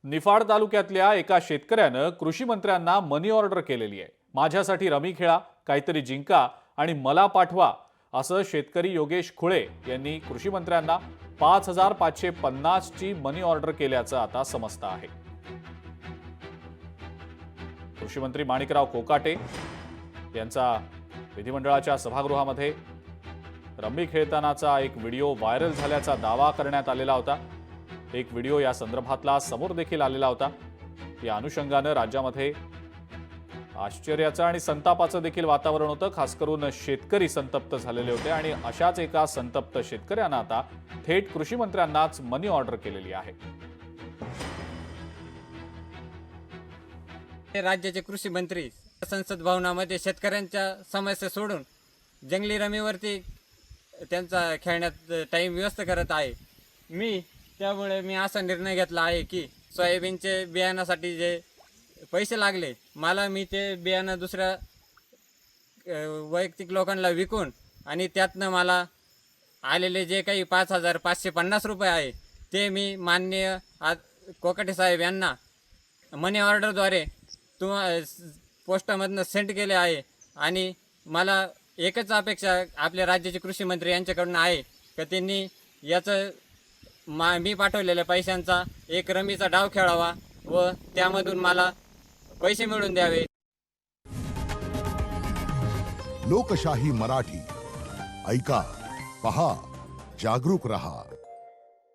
निफाड तालुक्यातल्या एका शेतकऱ्यानं कृषी मंत्र्यांना मनी ऑर्डर केलेली आहे। माझ्यासाठी रमी खेळा, काहीतरी जिंका आणि मला पाठवा असं शेतकरी योगेश खुळे यांनी कृषी मंत्र्यांना 5,550 ची मनी ऑर्डर केल्याचं आता समजतं आहे। कृषी मंत्री माणिकराव कोकाटे यांचा विधिमंडळाच्या सभागृहामध्ये रमी खेळतानाचा एक व्हिडिओ व्हायरल झाल्याचा दावा करण्यात आलेला होता। एक व्हिडिओ या संदर्भातला समोर देखील आलेला होता। या अनुषंगाने राज्यामध्ये आश्चर्याचं आणि संतापाचं देखील वातावरण होतं। खास करून शेतकरी संतप्त झालेले होते आणि अशाच एका संतप्त शेतकऱ्यानं आता थेट कृषी मंत्र्यांनाच मनी ऑर्डर केलेली आहे। राज्याचे कृषी मंत्री संसद भवनामध्ये शेतकऱ्यांच्या समस्या सोडून जंगली रमीवरती त्यांचा खेळण्यात टाइम व्यस्त करत आहे। त्यामुळे मी असा निर्णय घेतला आहे की सोयाबीनचे बियाण्यासाठी जे पैसे लागले मला, मी ते बियाणं दुसऱ्या वैयक्तिक लोकांना विकून आणि त्यातनं मला आलेले जे काही 5,550 रुपये आहे ते मी माननीय कोकाटे साहेब यांना मनी ऑर्डरद्वारे पोस्टामधनं सेंड केले आहे। आणि मला एकच अपेक्षा आपल्या राज्याचे कृषी मंत्री यांच्याकडून आहे की त्यांनी याचं मी पाठवलेल्या पैशांचा एक रमीचा डाव खेळावा व त्यामधून मला पैसे मिळवून द्यावे। लोकशाही मराठी ऐका, पहा, जागरूक रहा।